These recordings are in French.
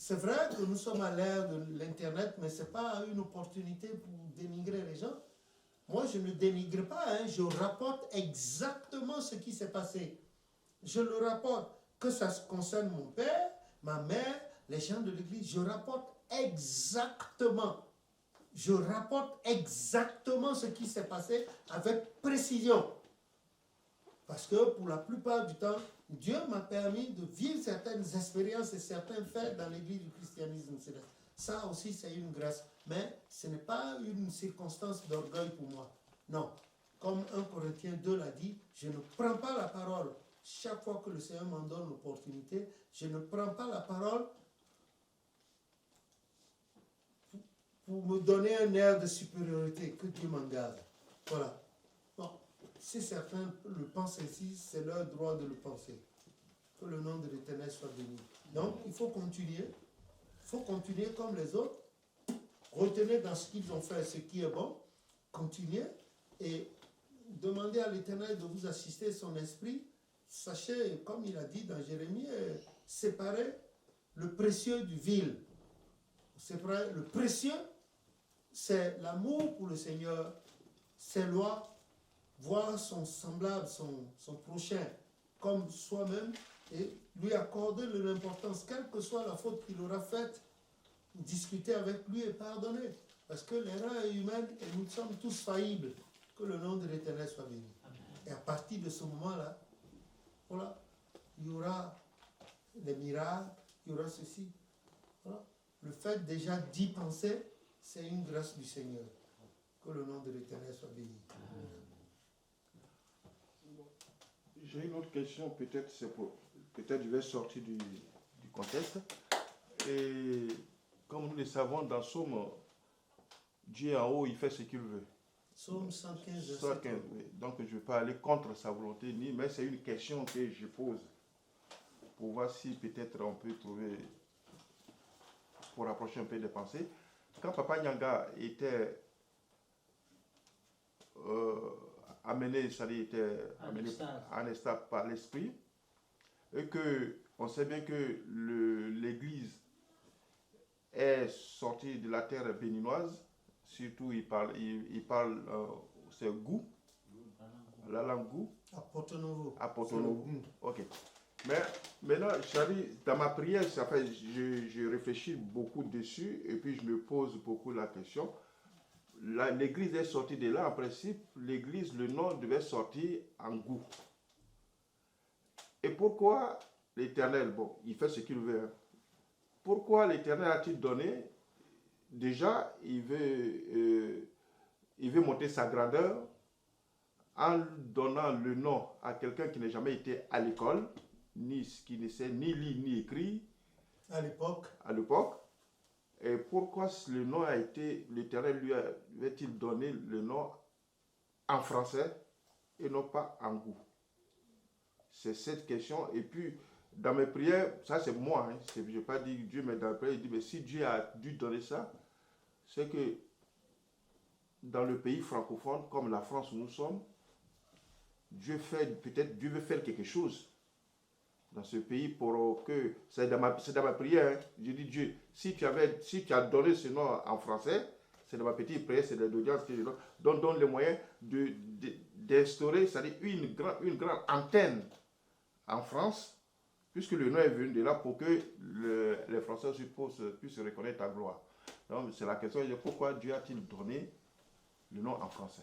c'est vrai que nous sommes à l'ère de l'Internet, mais ce n'est pas une opportunité pour dénigrer les gens. Moi, je ne dénigre pas, hein, je rapporte exactement ce qui s'est passé. Je le rapporte, que ça concerne mon père, ma mère, les gens de l'église, je rapporte exactement. Je rapporte exactement ce qui s'est passé avec précision. Parce que pour la plupart du temps, Dieu m'a permis de vivre certaines expériences et certains faits dans l'église du christianisme céleste. Ça aussi, c'est une grâce. Mais ce n'est pas une circonstance d'orgueil pour moi. Non. Comme 1 Corinthiens 2 l'a dit, je ne prends pas la parole. Chaque fois que le Seigneur m'en donne l'opportunité, je ne prends pas la parole pour me donner un air de supériorité. Que Dieu m'en garde. Voilà. Bon. Si certains le pensent ainsi, c'est leur droit de le penser. Que le nom de l'Éternel soit béni. Donc, il faut continuer. Il faut continuer comme les autres. Retenez dans ce qu'ils ont fait ce qui est bon. Continuez et demandez à l'Éternel de vous assister son esprit. Sachez, comme il a dit dans Jérémie, séparer le précieux du vil. Séparer le précieux, c'est l'amour pour le Seigneur, ses lois, voir son semblable, son prochain, comme soi-même, et lui accorder de l'importance, quelle que soit la faute qu'il aura faite, discuter avec lui et pardonner. Parce que l'erreur est humaine et nous sommes tous faillibles. Que le nom de l'Éternel soit béni. Et à partir de ce moment-là, voilà, il y aura des miracles, il y aura ceci. Voilà. Le fait déjà d'y penser, c'est une grâce du Seigneur. Que le nom de l'Éternel soit béni. J'ai une autre question, peut-être je vais sortir du contexte. Et comme nous le savons, dans Somme, Dieu en haut, il fait ce qu'il veut. Somme 115, 115, oui. Donc je ne vais pas aller contre sa volonté, mais c'est une question que je pose pour voir si peut-être on peut trouver, pour rapprocher un peu des pensées. Quand Papa Nyanga était amené, c'est-à-dire était amené en extase par l'esprit, et que on sait bien que l'Église est sortie de la terre béninoise, surtout il parle c'est Gou, la langue Gou. À Porto-Novo. À Porto-Novo. Ok. Mais maintenant, dans ma prière, ça fait, je réfléchis beaucoup dessus et puis je me pose beaucoup la question. L'église est sortie de là, en principe, l'église, le nom devait sortir en Gou. Et pourquoi l'Éternel, bon, il fait ce qu'il veut. Hein. Pourquoi l'Éternel a-t-il donné? Déjà, il veut monter sa grandeur en donnant le nom à quelqu'un qui n'a jamais été à l'école, qui ne sait ni lire ni écrire. À l'époque. Et pourquoi le nom a été, l'Éternel lui avait-il donné le nom en français et non pas en Gou? C'est cette question. Et puis, dans mes prières, ça c'est moi, hein, je n'ai pas dit Dieu, mais dans mes prières, il dit, mais si Dieu a dû donner ça, c'est que dans le pays francophone, comme la France où nous sommes, Dieu veut faire quelque chose dans ce pays pour que, c'est dans ma prière, hein, je dis Dieu, si tu as donné ce nom en français, c'est dans ma petite prière, c'est de l'audience que je donne les moyens d'instaurer, c'est-à-dire une grande antenne en France, puisque le nom est venu de là pour que les Français puissent reconnaître ta gloire. Donc c'est la question, pourquoi Dieu a-t-il donné le nom en français?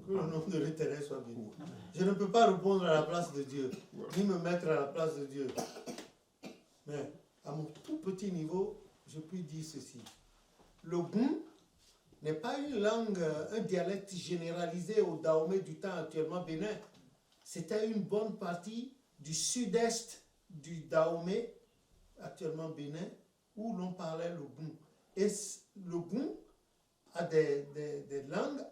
Que le nom de l'Éternel soit béni. Je ne peux pas répondre à la place de Dieu, ni me mettre à la place de Dieu. Mais à mon tout petit niveau, je puis dire ceci. Le Gou n'est pas une langue, un dialecte généralisé au Dahomey du temps actuellement Bénin. C'était une bonne partie du sud-est du Dahomey, actuellement Bénin, où l'on parlait le Gou. Et le Gou a des langues,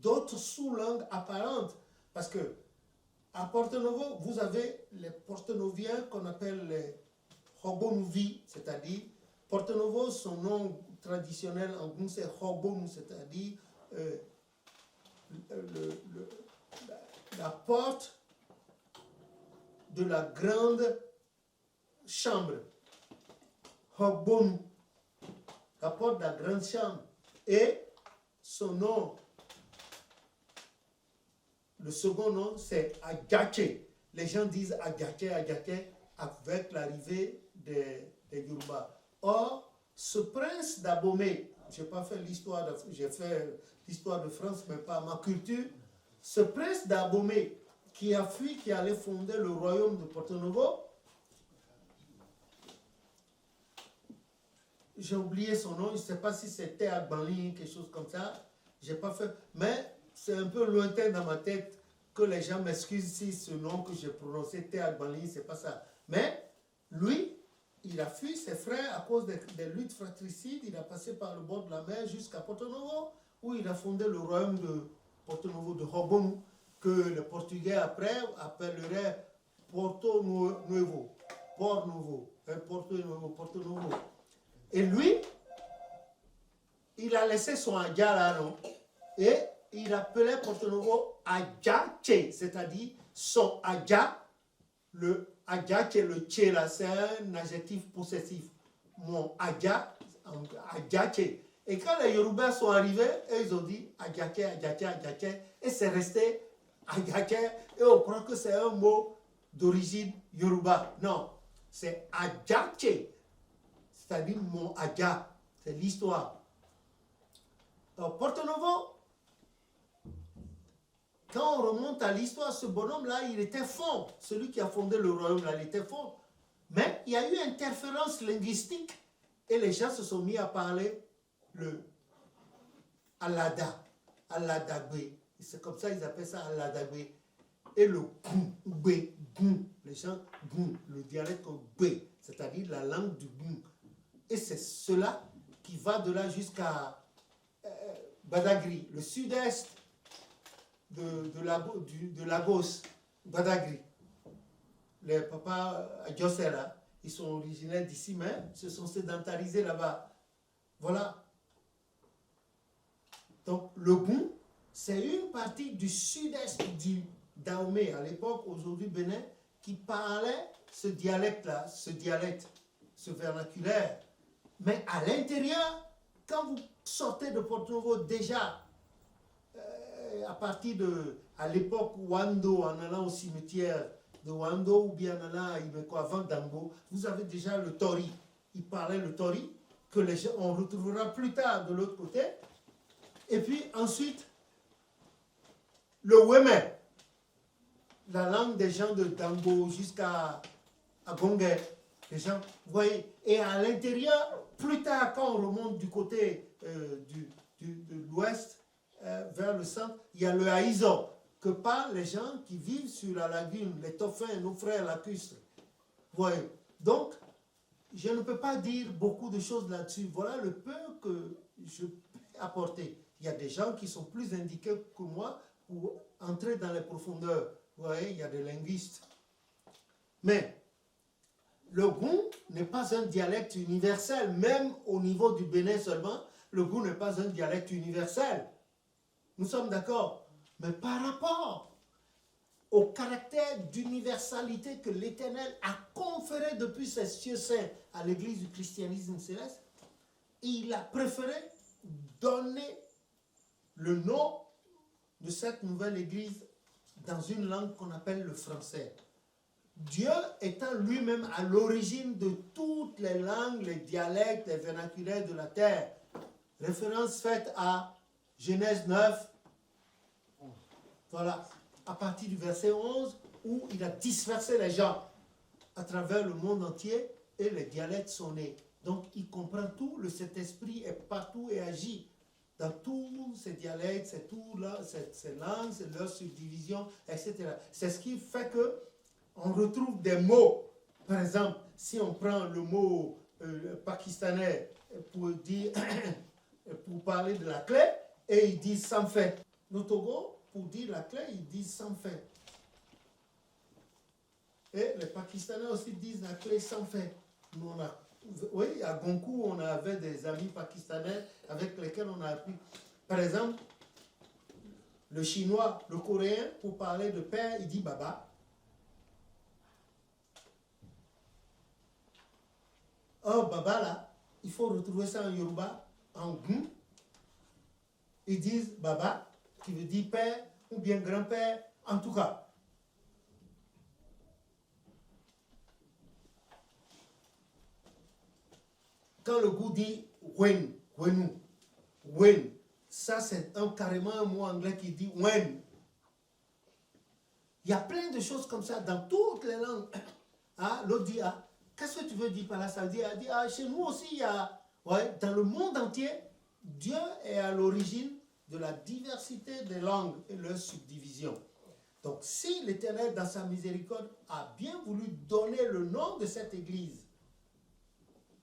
d'autres sous-langues apparentes. Parce que à Porto-Novo, vous avez les Porto-Noviens qu'on appelle les Hobonouvi, c'est-à-dire Porto-Novo, son nom traditionnel en Gou, c'est Hobonou, c'est-à-dire la porte de la grande chambre. Hogbonu, la porte de la grande chambre. Et son nom, le second nom, c'est Adjache. Les gens disent Adjache, Adjache, avec l'arrivée des Yoruba. Or, ce prince d'Abomey, je n'ai pas fait l'histoire, j'ai fait l'histoire de France, mais pas ma culture. Ce prince d'Abomey qui a fui, qui allait fonder le royaume de Porto Novo, j'ai oublié son nom, je ne sais pas si c'était Agbanli, quelque chose comme ça. J'ai pas fait, mais c'est un peu lointain dans ma tête, que les gens m'excusent si ce nom que j'ai prononcé, Agbanli, c'est pas ça. Mais lui, il a fui ses frères à cause des luttes fratricides. Il a passé par le bord de la mer jusqu'à Porto Novo, où il a fondé le royaume de Porto Novo, de Hogbonu, que les Portugais après appelleraient Porto Novo, Port Novo, Porto Novo, Porto Novo. Et lui, il a laissé son Adja là, non? Et il appelait Porto Novo Adjache, c'est-à-dire son Adja. Le Adjache, le Tché là, c'est un adjectif possessif. Mon Adja, Adjache. Et quand les Yoruba sont arrivés, ils ont dit Adjache, Adjache, Adjache. Et c'est resté Adjache. Et on croit que c'est un mot d'origine Yoruba. Non, c'est Adjache. C'est-à-dire mon Adja. C'est l'histoire. Porto Novo, quand on remonte à l'histoire, ce bonhomme-là, il était fort. Celui qui a fondé le royaume-là, il était fort. Mais il y a eu interférence linguistique et les gens se sont mis à parler le Alada, Aladagbe. C'est comme ça qu'ils appellent ça Aladagbe. Et le Goum, les gens Goum, le dialecte Goum, c'est-à-dire la langue du Goum. Et c'est cela qui va de là jusqu'à Badagry, le sud-est de Lagos, Badagry. Les papas Djosera, ils sont originaires d'ici, mais se sont sédentarisés là-bas. Voilà. Donc, le Goum, c'est une partie du sud-est du Dahomey, à l'époque, aujourd'hui Bénin, qui parlait ce dialecte-là, ce vernaculaire. Mais à l'intérieur, quand vous sortez de Porto Novo, déjà, à partir à l'époque Wando, en allant au cimetière de Wando, ou bien en allant à Ibeko, avant Dambo, vous avez déjà le Tori. Il parlait le Tori, que on retrouvera plus tard de l'autre côté. Et puis ensuite, le Weme, la langue des gens de Dambo jusqu'à Gongé. Les gens, vous voyez, et à l'intérieur, plus tard, quand on remonte du côté de l'ouest vers le centre, il y a le Haïzo, que parlent les gens qui vivent sur la lagune, les Toffins, nos frères lacustres. Vous voyez, donc, je ne peux pas dire beaucoup de choses là-dessus. Voilà le peu que je peux apporter. Il y a des gens qui sont plus indiqués que moi pour entrer dans les profondeurs. Vous voyez, il y a des linguistes. Mais le Goum n'est pas un dialecte universel, même au niveau du Bénin seulement, le Goum n'est pas un dialecte universel. Nous sommes d'accord. Mais par rapport au caractère d'universalité que l'Éternel a conféré depuis ses cieux saints à l'Église du christianisme céleste, il a préféré donner le nom de cette nouvelle Église dans une langue qu'on appelle le français. Dieu étant lui-même à l'origine de toutes les langues, les dialectes, les vernaculaires de la terre. Référence faite à Genèse 9, voilà, à partir du verset 11, où il a dispersé les gens à travers le monde entier et les dialectes sont nés. Donc il comprend tout, le Saint-Esprit est partout et agit dans tous ces dialectes, ces langues, leurs subdivisions, etc. C'est ce qui fait que on retrouve des mots. Par exemple, si on prend le mot pakistanais pour dire, pour parler de la clé, et ils disent sans fait. Le Togo, pour dire la clé, ils disent sans fait. Et les Pakistanais aussi disent la clé sans fait. Nous, oui, à Gonkou, on avait des amis pakistanais avec lesquels on a appris. Par exemple, le chinois, le coréen, pour parler de père, il dit baba. Oh, Baba là, il faut retrouver ça en Yoruba, en Gun. Ils disent Baba, qui veut dire père ou bien grand-père, en tout cas. Quand le goût dit Wen, Wenu, Wen, ça c'est carrément un mot anglais qui dit Wen. Il y a plein de choses comme ça dans toutes les langues. Ah, l'autre dit, ah, qu'est-ce que tu veux dire par là? Ça dit, ah, chez nous aussi, il y a, ouais, dans le monde entier, Dieu est à l'origine de la diversité des langues et leurs subdivisions. Donc, si l'Éternel, dans sa miséricorde, a bien voulu donner le nom de cette église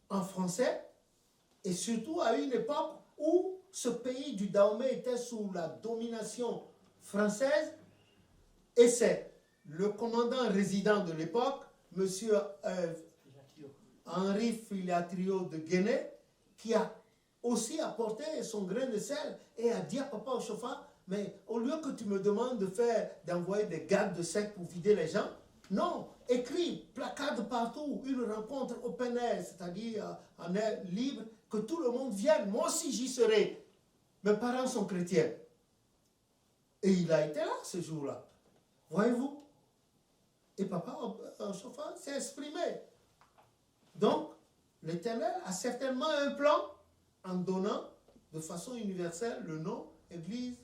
en français, et surtout à une époque où ce pays du Dahomey était sous la domination française, et c'est le commandant résident de l'époque, M. Henri Filatrio de Guéné, qui a aussi apporté son grain de sel et a dit à Papa Ochofa, mais au lieu que tu me demandes d'envoyer des gardes de sec pour vider les gens, non, écris, placard partout, une rencontre open air, c'est-à-dire en air libre, que tout le monde vienne, moi aussi j'y serai. Mes parents sont chrétiens. Et il a été là ce jour-là. Voyez-vous? Et Papa Ochofa s'est exprimé. Donc, l'Éternel a certainement un plan en donnant de façon universelle le nom Église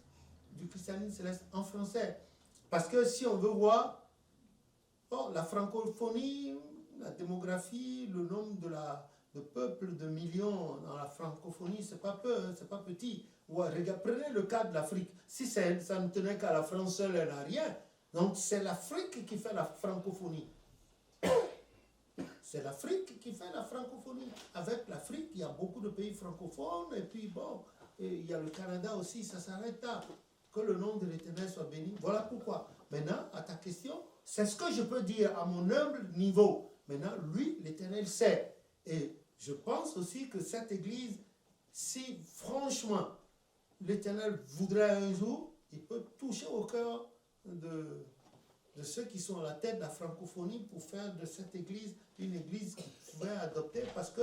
du christianisme céleste en français. Parce que si on veut voir la francophonie, la démographie, le nombre de peuples de millions dans la francophonie, c'est pas peu, hein, c'est pas petit. Ouais, prenez le cas de l'Afrique. Si ça ne tenait qu'à la France seule, elle n'a rien. Donc c'est l'Afrique qui fait la francophonie. C'est l'Afrique qui fait la francophonie. Avec l'Afrique, il y a beaucoup de pays francophones. Et puis bon, il y a le Canada aussi, ça s'arrête là. Que le nom de l'Éternel soit béni. Voilà pourquoi. Maintenant, à ta question, c'est ce que je peux dire à mon humble niveau. Maintenant, lui, l'Éternel sait. Et je pense aussi que cette Église, si franchement, l'Éternel voudrait un jour, il peut toucher au cœur de ceux qui sont à la tête de la francophonie pour faire de cette église une église qui pourrait adopter parce que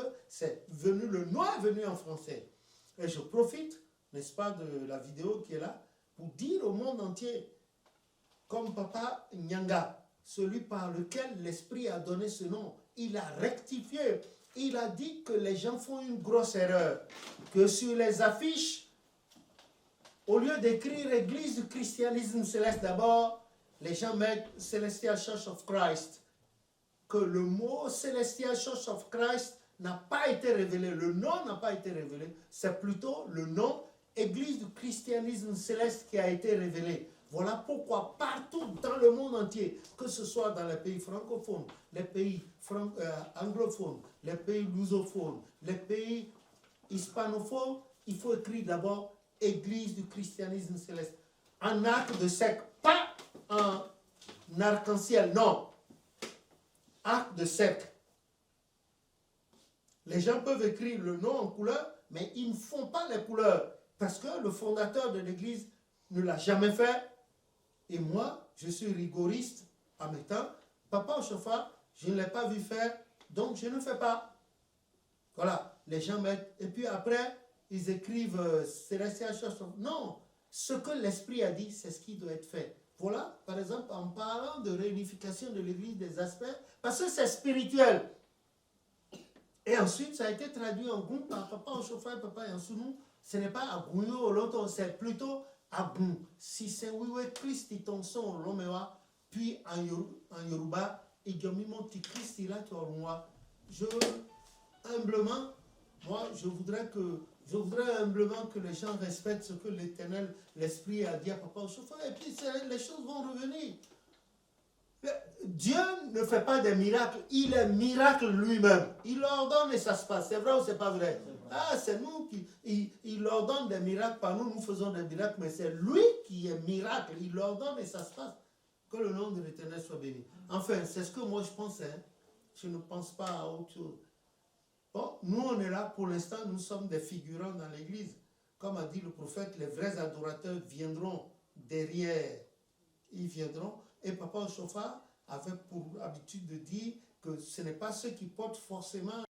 le nom est venu en français. Et je profite, n'est-ce pas, de la vidéo qui est là pour dire au monde entier, comme Papa Nyanga, celui par lequel l'Esprit a donné ce nom, il a rectifié. Il a dit que les gens font une grosse erreur, que sur les affiches, au lieu d'écrire Église du christianisme céleste d'abord, les gens mettent Celestial Church of Christ. Que le mot Celestial Church of Christ n'a pas été révélé. Le nom n'a pas été révélé. C'est plutôt le nom Église du christianisme céleste qui a été révélé. Voilà pourquoi partout dans le monde entier, que ce soit dans les pays francophones, les pays anglophones, les pays lusophones, les pays hispanophones, il faut écrire d'abord Église du christianisme céleste. En arc de cercle, pas en arc-en-ciel, non. Arc de cercle. Les gens peuvent écrire le nom en couleur, mais ils ne font pas les couleurs. Parce que le fondateur de l'église ne l'a jamais fait. Et moi, je suis rigoriste en mes temps. Papa Ochofa, je ne l'ai pas vu faire, donc je ne fais pas. Voilà, les gens mettent. Et puis après, ils écrivent Celestial Church of... Non, ce que l'Esprit a dit, c'est ce qui doit être fait. Voilà, par exemple, en parlant de réunification de l'église des aspects, parce que c'est spirituel. Et ensuite, ça a été traduit en goût par Papa Ochofa et Papa Yansounou. Ce n'est pas Agunyo ou l'autre, c'est plutôt Agun. Si c'est Wiwe Christi ton son Romewa, puis en Yoruba, Idjomimo ti Christi la Tormoa. Humblement, moi, je voudrais humblement que les gens respectent ce que l'Éternel, l'Esprit a dit à Papa Ochofa, et puis les choses vont revenir. Dieu ne fait pas des miracles, il est miracle lui-même. Il ordonne et ça se passe. C'est vrai ou c'est pas vrai? Ah, c'est nous il ordonne des miracles, pas nous, nous faisons des miracles, mais c'est lui qui est miracle. Il ordonne et ça se passe. Que le nom de l'Éternel soit béni. Enfin, c'est ce que moi je pensais. Hein. Je ne pense pas à autre chose. Bon, nous on est là pour l'instant, nous sommes des figurants dans l'église. Comme a dit le prophète, les vrais adorateurs viendront derrière. Ils viendront. Et Papa Ochofa avait pour habitude de dire que ce n'est pas ceux qui portent forcément